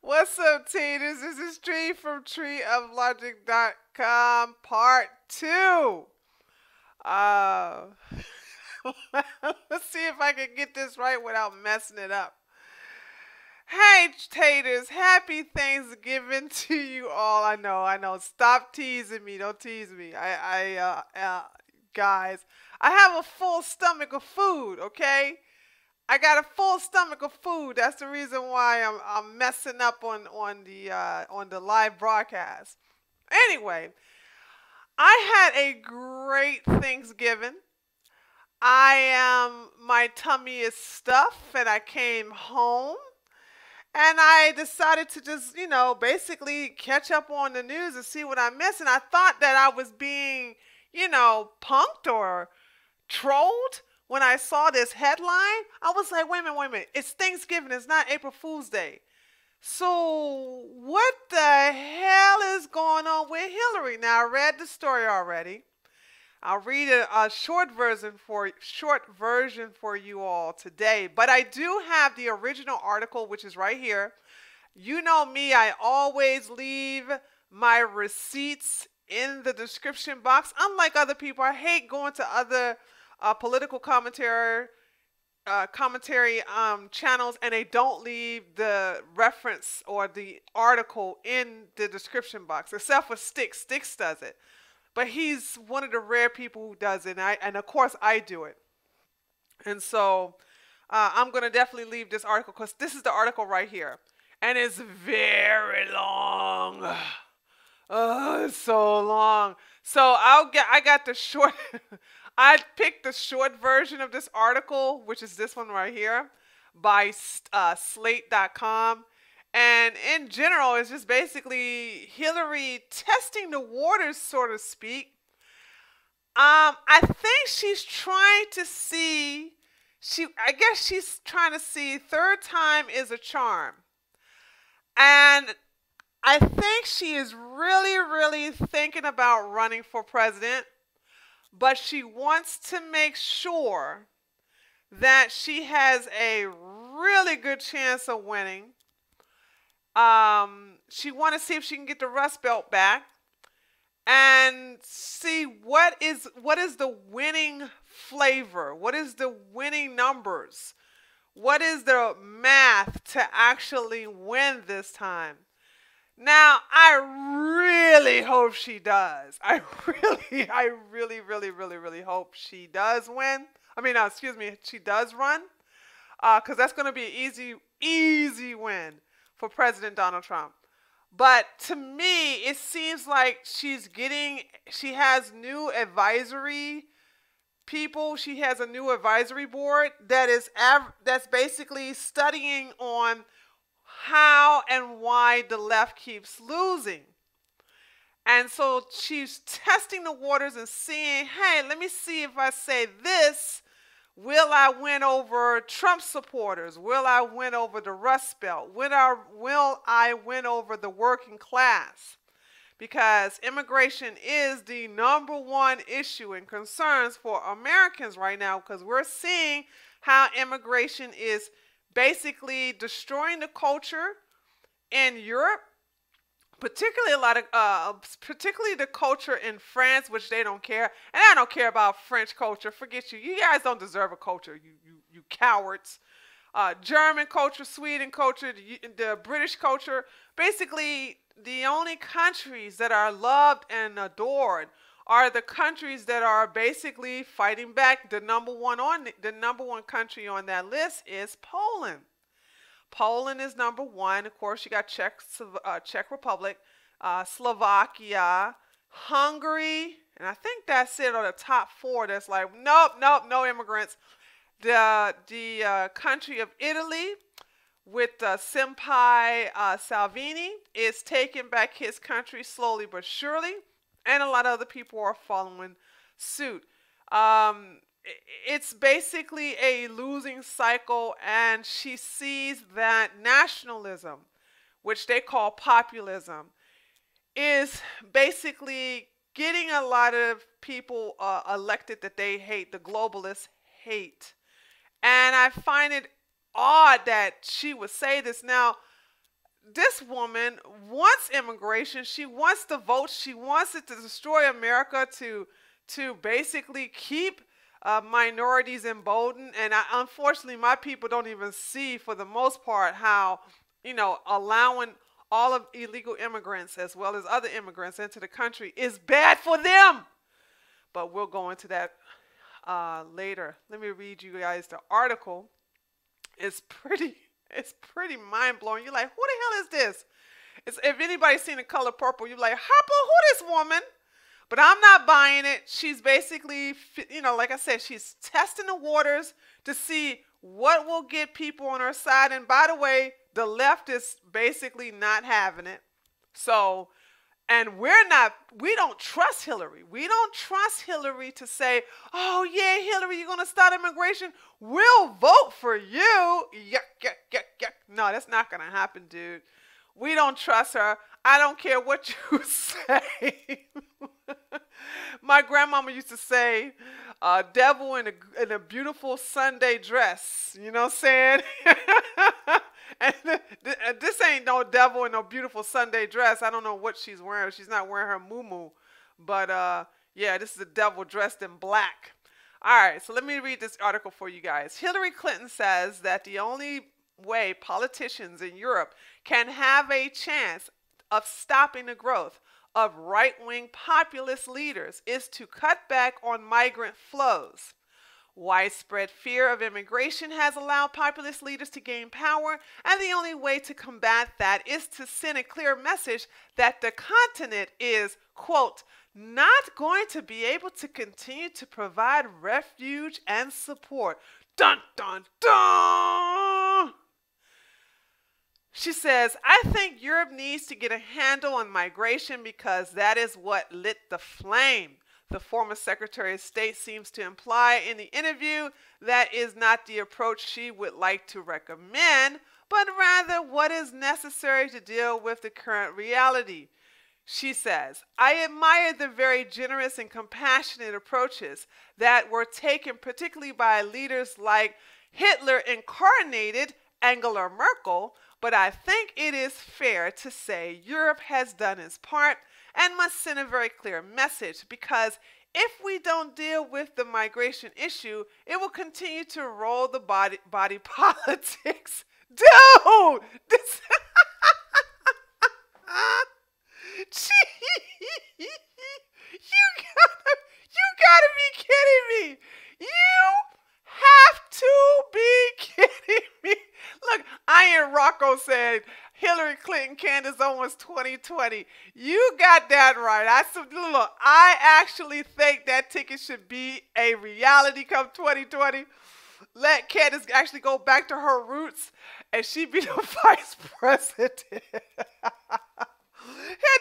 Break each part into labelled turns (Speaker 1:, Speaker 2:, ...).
Speaker 1: What's up, Taters? This is Tree from treeoflogic.com, part two. Uh, let's see if I can get this right without messing it up. Hey, Taters, happy Thanksgiving to you all. I know. Stop teasing me. Don't tease me. Guys, I have a full stomach of food, okay? I got a full stomach of food. That's the reason why I'm messing up on the live broadcast. Anyway, I had a great Thanksgiving. My tummy is stuffed, and I came home and I decided to just basically catch up on the news and see what I missed. And I thought that I was being punked or trolled when I saw this headline. I was like, wait a minute. It's Thanksgiving. It's not April Fool's Day. So what the hell is going on with Hillary? Now, I read the story already. I'll read a short version for you all today, but I do have the original article, which is right here. You know me, I always leave my receipts in the description box. Unlike other people, I hate going to other political commentary channels, and they don't leave the reference or the article in the description box, except for Sticks. Sticks does it, but he's one of the rare people who does it, and of course I do it. And so I'm going to definitely leave this article because this is the article right here, and it's very long. Oh, it's so long. So I got the short. I picked the short version of this article, which is this one right here, by Slate.com. And in general, it's just basically Hillary testing the waters, so to speak. I think she's trying to see. I guess she's trying to see third time is a charm, and I think she is really, really thinking about running for president, but she wants to make sure that she has a really good chance of winning. She wants to see if she can get the Rust Belt back and see what is the winning flavor, what is the winning numbers, what is the math to actually win this time. Now, I really hope she does. I really hope she does win. I mean, excuse me, she does run, because that's going to be an easy win for President Donald Trump. But to me, it seems like she has new advisory people. She has a new advisory board that's basically studying on how and why the left keeps losing. And so she's testing the waters and seeing, hey, let me see if I say this, will I win over Trump supporters? Will I win over the Rust Belt? Will I win over the working class? Because immigration is the number one issue and concerns for Americans right now, because we're seeing how immigration is basically destroying the culture in Europe, particularly the culture in France, which they don't care. And I don't care about French culture. Forget you. You guys don't deserve a culture, you cowards. German culture, Sweden culture, the British culture. Basically, the only countries that are loved and adored are the countries that are basically fighting back. The number one country on that list is Poland. Poland is number one. Of course, you got Czech Republic, Slovakia, Hungary, and I think that's it on the top four. That's like, nope, no immigrants. The country of Italy with Senpai Salvini is taking back his country slowly but surely, and a lot of other people are following suit. It's basically a losing cycle, and she sees that nationalism, which they call populism, is basically getting a lot of people elected that they hate, the globalists hate. And I find it odd that she would say this. Now, this woman wants immigration. She wants the vote. She wants it to destroy America, to basically keep minorities emboldened. And unfortunately, my people don't even see, for the most part, how, allowing all of illegal immigrants as well as other immigrants into the country is bad for them. But we'll go into that later. Let me read you guys the article. It's pretty mind-blowing. You're like, who the hell is this? If anybody's seen The Color Purple, you're like, Harper, who this woman? But I'm not buying it. She's basically, like I said, she's testing the waters to see what will get people on her side. And by the way, the left is basically not having it. So, and we don't trust Hillary. We don't trust Hillary to say, oh yeah, Hillary, you're going to start immigration. We'll vote for you. Yuck, yuck, yuck, yuck. No, that's not going to happen, dude. We don't trust her. I don't care what you say. My grandmama used to say, devil in a beautiful Sunday dress. You know what I'm saying? And this ain't no devil in no beautiful Sunday dress. I don't know what she's wearing. She's not wearing her muumuu. But, yeah, this is a devil dressed in black. All right, so let me read this article for you guys. Hillary Clinton says that the only way politicians in Europe can have a chance of stopping the growth of right-wing populist leaders is to cut back on migrant flows. Widespread fear of immigration has allowed populist leaders to gain power, and the only way to combat that is to send a clear message that the continent is, quote, not going to be able to continue to provide refuge and support. Dun, dun, dun! She says, I think Europe needs to get a handle on migration because that is what lit the flame. The former Secretary of State seems to imply in the interview that is not the approach she would like to recommend, but rather what is necessary to deal with the current reality. She says, I admire the very generous and compassionate approaches that were taken particularly by leaders like Hitler incarnated Angela Merkel, but I think it is fair to say Europe has done its part and must send a very clear message, because if we don't deal with the migration issue, it will continue to roll the body politics. Dude! This you gotta be kidding me. You have to be kidding me. Look, Iron Rocco said Hillary Clinton, Candace Owens 2020. You got that right. I actually think that ticket should be a reality come 2020. Let Candace actually go back to her roots and she be the vice president. Hey,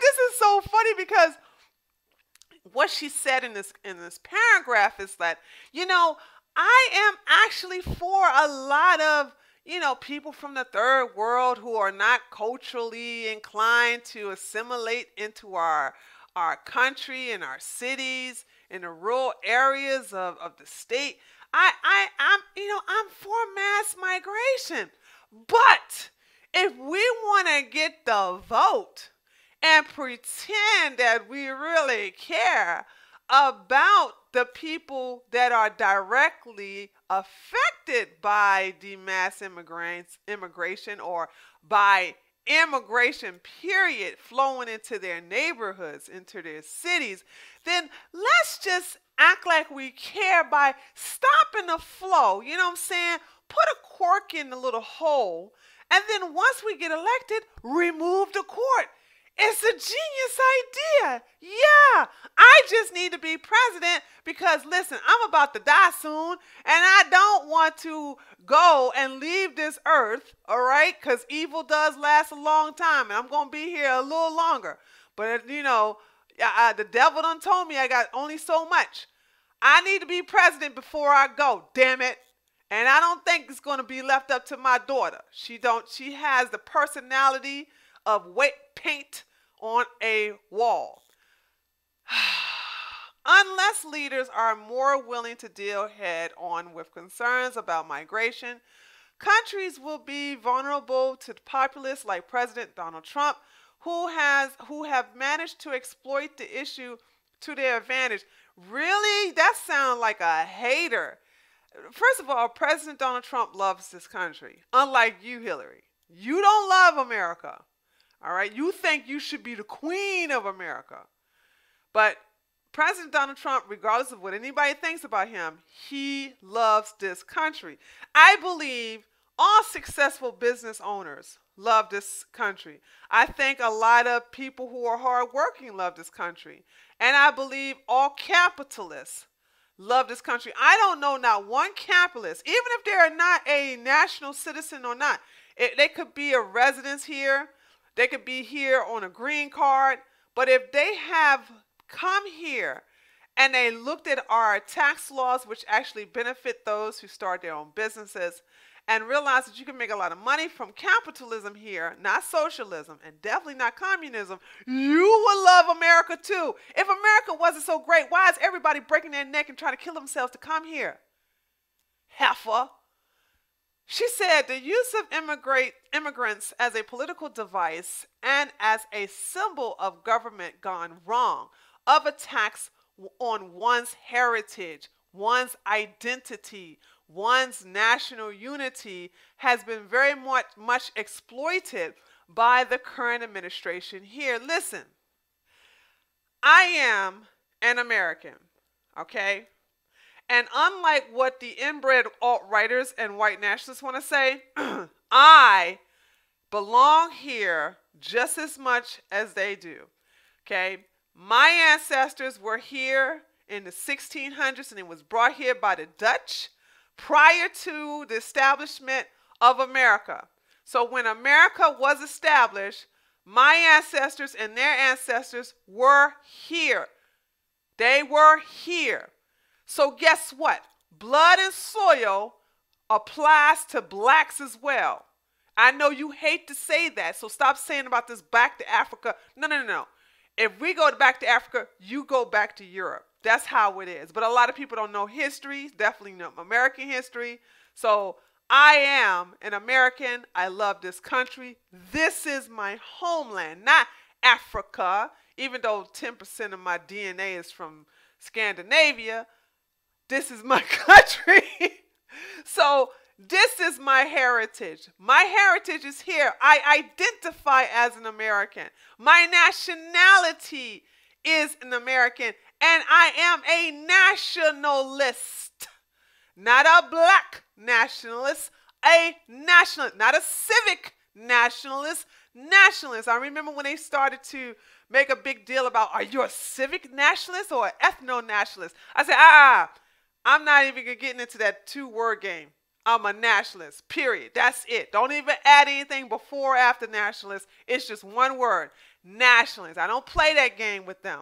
Speaker 1: this is so funny because what she said in this paragraph is that, I am actually for a lot of, people from the third world who are not culturally inclined to assimilate into our country and our cities in the rural areas of the state. I'm for mass migration. But if we want to get the vote and pretend that we really care about the people that are directly affected by the mass immigration or by immigration period flowing into their neighborhoods, into their cities, then let's just act like we care by stopping the flow. You know what I'm saying? Put a cork in the little hole, and then once we get elected, remove the cork. It's a genius idea. Yeah, I just need to be president because, listen, I'm about to die soon, and I don't want to go and leave this earth, all right, because evil does last a long time, and I'm going to be here a little longer. But, the devil done told me I got only so much. I need to be president before I go, damn it. And I don't think it's going to be left up to my daughter. She has the personality of wet paint on a wall. Unless leaders are more willing to deal head on with concerns about migration, Countries will be vulnerable to populists like President Donald Trump, who have managed to exploit the issue to their advantage. Really? That sounds like a hater. First of all, President Donald Trump loves this country, unlike you, Hillary. You don't love America. All right? You think you should be the queen of America. But President Donald Trump, regardless of what anybody thinks about him, he loves this country. I believe all successful business owners love this country. I think a lot of people who are hardworking love this country. And I believe all capitalists love this country. I don't know not one capitalist, even if they're not a national citizen or not. They could be a resident here. They could be here on a green card. But if they have come here and they looked at our tax laws, which actually benefit those who start their own businesses, and realize that you can make a lot of money from capitalism here, not socialism, and definitely not communism, you will love America too. If America wasn't so great, why is everybody breaking their neck and trying to kill themselves to come here? Heifer. She said the use of immigrants as a political device and as a symbol of government gone wrong, of attacks on one's heritage, one's identity, one's national unity has been very much exploited by the current administration here. Listen, I am an American, okay? And unlike what the inbred alt-righters and white nationalists want to say, I belong here just as much as they do, okay? My ancestors were here in the 1600s, and it was brought here by the Dutch prior to the establishment of America. So when America was established, my ancestors and their ancestors were here. They were here. So guess what? Blood and soil applies to blacks as well. I know you hate to say that, so stop saying about this back to Africa. No. If we go back to Africa, you go back to Europe. That's how it is. But a lot of people don't know history, definitely know American history. So I am an American. I love this country. This is my homeland, not Africa. Even though 10% of my DNA is from Scandinavia, this is my country. So this is my heritage. My heritage is here. I identify as an American. My nationality is an American. And I am a nationalist. Not a black nationalist. A nationalist. Not a civic nationalist. Nationalist. I remember when they started to make a big deal about, are you a civic nationalist or an ethno-nationalist? I said, I'm not even getting into that two-word game. I'm a nationalist, period. That's it. Don't even add anything before or after nationalist. It's just one word, nationalist. I don't play that game with them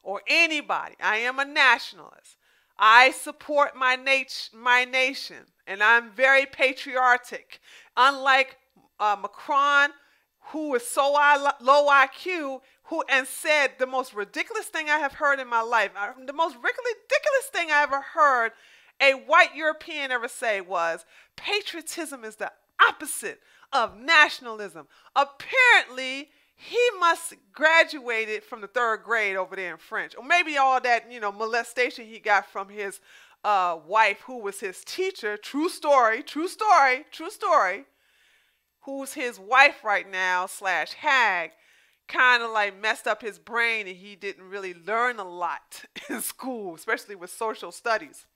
Speaker 1: or anybody. I am a nationalist. I support my nation, and I'm very patriotic. Unlike Macron, who is so low IQ, and said the most ridiculous thing I have heard in my life, the most ridiculous thing I ever heard a white European ever say was, patriotism is the opposite of nationalism. Apparently, he must graduated from the 3rd grade over there in French. Or maybe all that, molestation he got from his wife, who was his teacher. True story. Who's his wife right now / hag. Kind of like messed up his brain, and he didn't really learn a lot in school, especially with social studies.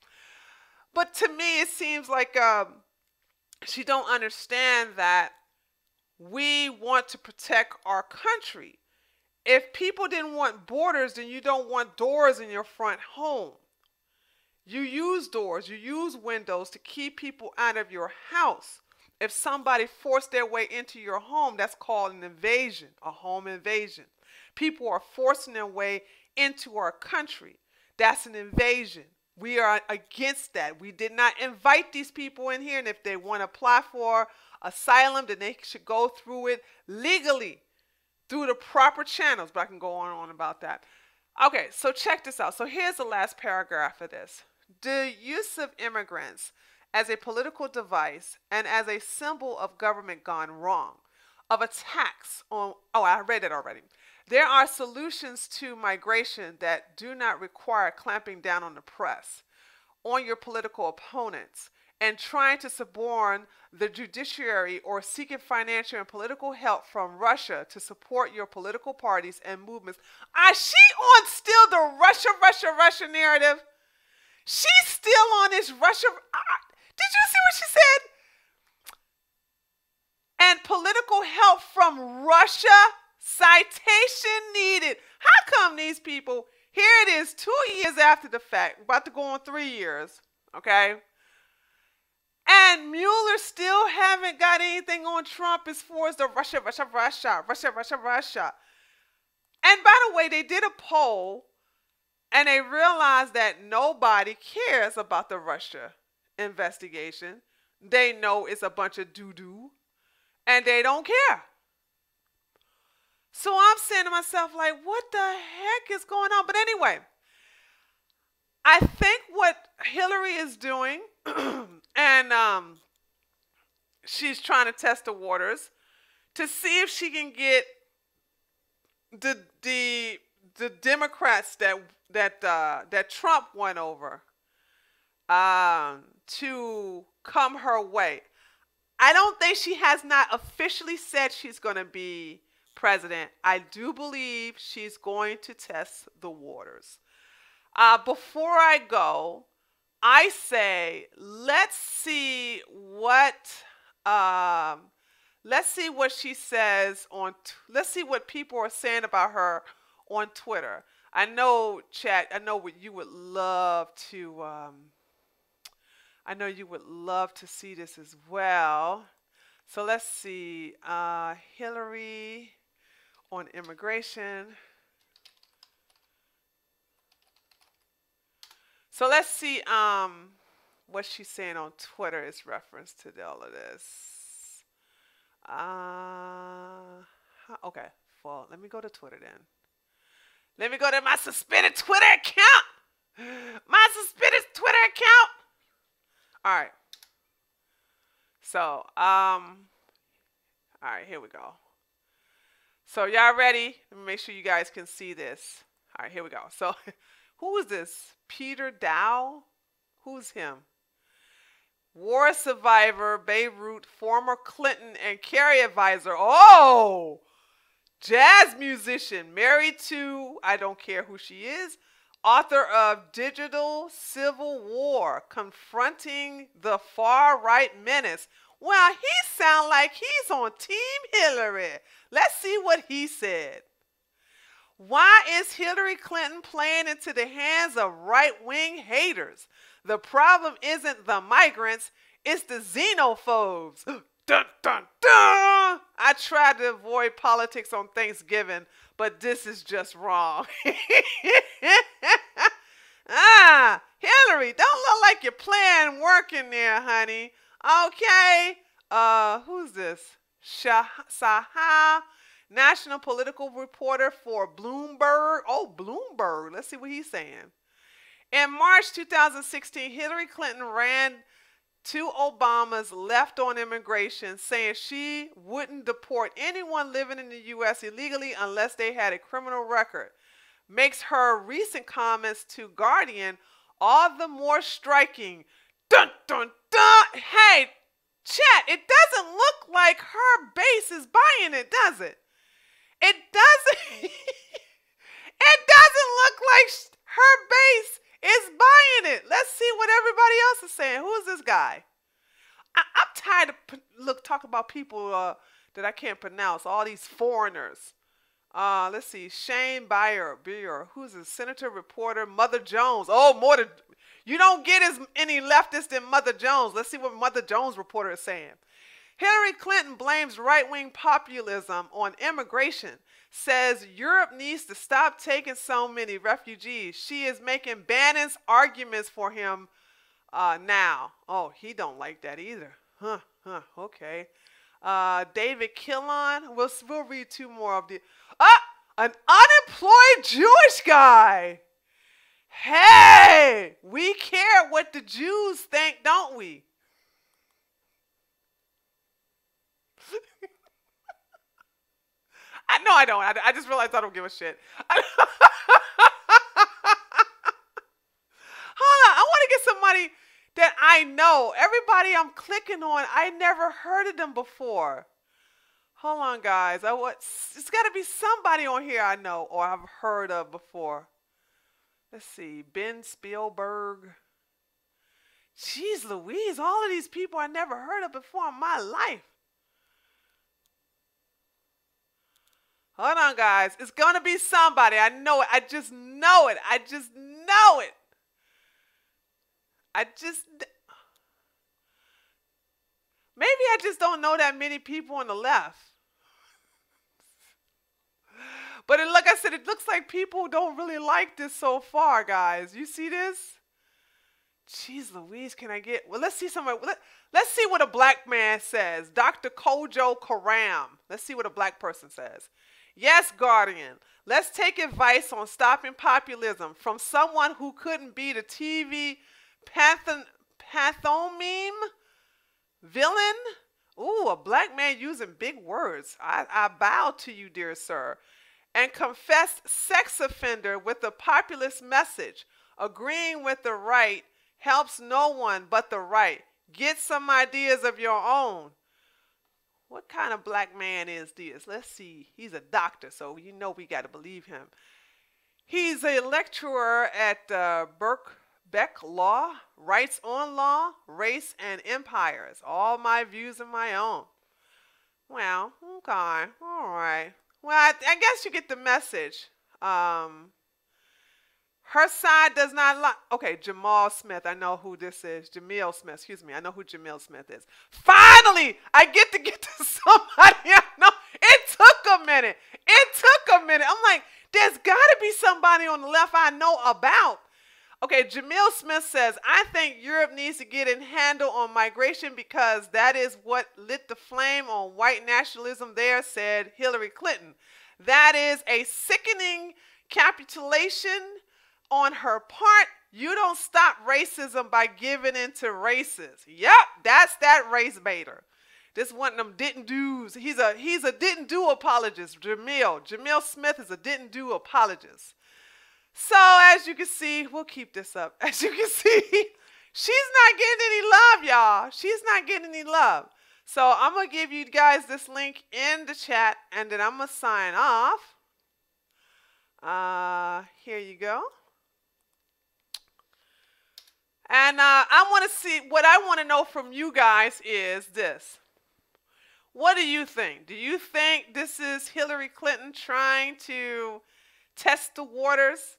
Speaker 1: But to me, it seems like she don't understand that we want to protect our country. If people didn't want borders, then you don't want doors in your front home. You use doors, you use windows to keep people out of your house. If somebody forced their way into your home, that's called an invasion, a home invasion. People are forcing their way into our country. That's an invasion. We are against that. We did not invite these people in here, and if they want to apply for asylum, then they should go through it legally, through the proper channels. But I can go on and on about that. Okay, so check this out. So here's the last paragraph of this. The use of immigrants as a political device and as a symbol of government gone wrong, of attacks on, oh, I read it already. There are solutions to migration that do not require clamping down on the press, on your political opponents, and trying to suborn the judiciary or seeking financial and political help from Russia to support your political parties and movements. She on still the Russia narrative? She's still on this Russia. Did you see what she said? And political help from Russia? Citation needed. How come these people, here it is 2 years after the fact, about to go on 3 years, okay? And Mueller still haven't got anything on Trump as far as the Russia. And by the way, they did a poll and they realized that nobody cares about the Russia investigation. They know it's a bunch of doo-doo and they don't care. So I'm saying to myself, like, what the heck is going on? But anyway, I think what Hillary is doing, and she's trying to test the waters to see if she can get the Democrats that Trump won over to come her way. I don't think she has not officially said she's going to be president. I do believe she's going to test the waters. Before I go, I say let's see what she says on. Let's see what people are saying about her on Twitter. I know, chat. I know what you would love to. I know you would love to see this as well. So let's see. Hillary on immigration. So let's see what she's saying on Twitter is reference to all of this. Okay, well, let me go to Twitter then. Let me go to my suspended Twitter account. My suspended Twitter account. All right. So, all right, here we go. So y'all ready? Let me make sure you guys can see this. All right, here we go. So who is this? Peter Dow? Who's him? War survivor, Beirut, former Clinton and Kerry advisor. Oh, jazz musician, married to, I don't care who she is, author of Digital Civil War, confronting the far-right menace. Well, he sounds like he's on Team Hillary. Let's see what he said. Why is Hillary Clinton playing into the hands of right-wing haters? The problem isn't the migrants, it's the xenophobes. Dun, dun, dun. I tried to avoid politics on Thanksgiving, but this is just wrong. Hillary, don't look like your plan working there, honey. Okay. Who's this? Saha, national political reporter for Bloomberg. Oh, Bloomberg. Let's see what he's saying. In March 2016, Hillary Clinton ran to Obama's left on immigration, saying she wouldn't deport anyone living in the U.S. illegally unless they had a criminal record. Makes her recent comments to Guardian all the more striking. Dun, dun, dun. Hey, chat, it doesn't look like her base is buying it, does it? It doesn't. It doesn't look like her base is buying it. Let's see what everybody else is saying. Who is this guy? I'm tired of talk about people that I can't pronounce. All these foreigners. Let's see. Shane Beyer. Who's a senator reporter? Mother Jones. Oh, more than you don't get as any leftists than Mother Jones. Let's see what Mother Jones reporter is saying. Hillary Clinton blames right-wing populism on immigration, says Europe needs to stop taking so many refugees. She is making balanced arguments for him now. Oh, he don't like that either. Okay. David Killon. We'll read two more of the... an unemployed Jewish guy. Hey, we care what the Jews think, don't we? I don't. I just realized I don't give a shit. Hold on. I want to get somebody that I know. Everybody I'm clicking on, I never heard of them before. Hold on, guys. It's got to be somebody on here I know or I've heard of before. Let's see. Ben Spielberg. Jeez Louise, all of these people I never heard of before in my life. Hold on, guys. It's going to be somebody. I know it. I just know it. I just know it. Maybe I just don't know that many people on the left. But like I said, it looks like people don't really like this so far, guys. You see this? Jeez Louise, can I get... Well, let's see somebody... Let's see what a black man says. Dr. Kojo Karam. Let's see what a black person says. Yes, Guardian. Let's take advice on stopping populism from someone who couldn't beat a TV pantomime villain. Ooh, a black man using big words. I bow to you, dear sir. And confessed sex offender with a populist message. Agreeing with the right helps no one but the right. Get some ideas of your own. What kind of black man is this? Let's see. He's a doctor, so you know we got to believe him. He's a lecturer at Beck Law, writes on law, race, and empires. All my views and my own. Well, okay. All right. Well, I guess you get the message. Her side does not like... Okay, Jamal Smith. I know who this is. Jamil Smith. Excuse me. I know who Jamil Smith is. Finally, I get to somebody I know. It took a minute. I'm like, there's got to be somebody on the left I know about. Okay, Jamil Smith says, I think Europe needs to get a handle on migration because that is what lit the flame on white nationalism there, said Hillary Clinton. That is a sickening capitulation on her part. You don't stop racism by giving in to racists. Yep, that's that race baiter. This one of them didn't do's. He's a didn't do apologist. Jamil Smith is a didn't do apologist. So as you can see, we'll keep this up. As you can see, she's not getting any love, y'all. She's not getting any love. So I'm going to give you guys this link in the chat, and then I'm going to sign off. Here you go. And I want to see, what I want to know from you guys is this. What do you think? Do you think this is Hillary Clinton trying to test the waters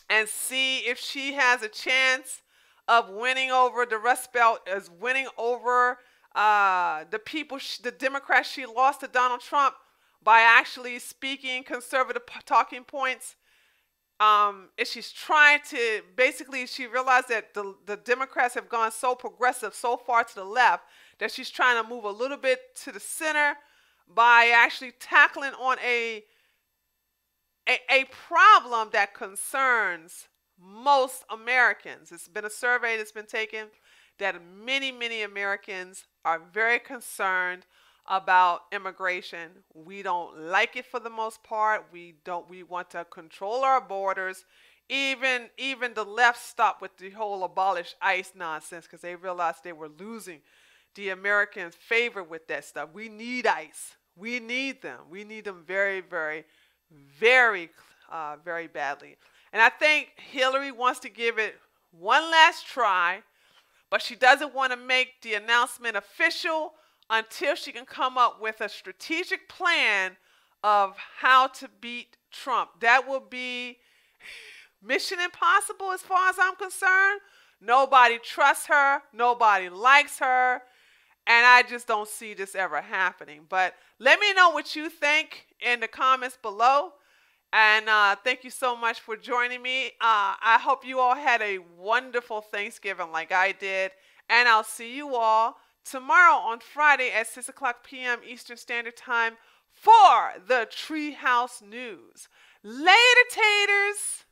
Speaker 1: and see if she has a chance of winning over the Rust Belt, as winning over the people, the Democrats she lost to Donald Trump by actually speaking conservative talking points? If she's trying to, basically she realized that the Democrats have gone so progressive, so far to the left, that she's trying to move a little bit to the center by actually tackling on a problem that concerns most Americans. It's been a survey that's been taken that many, many Americans are very concerned about immigration. We don't like it for the most part. We want to control our borders. Even the left stopped with the whole abolish ICE nonsense because they realized they were losing the Americans' favor with that stuff. We need ICE. We need them. We need them very, very, very, very badly. And I think Hillary wants to give it one last try, but she doesn't want to make the announcement official until she can come up with a strategic plan of how to beat Trump. That will be mission impossible as far as I'm concerned. Nobody trusts her. Nobody likes her. And I just don't see this ever happening. But let me know what you think in the comments below. And thank you so much for joining me. I hope you all had a wonderful Thanksgiving like I did. And I'll see you all tomorrow on Friday at 6 o'clock p.m. Eastern Standard Time for the Treehouse News. Later, taters!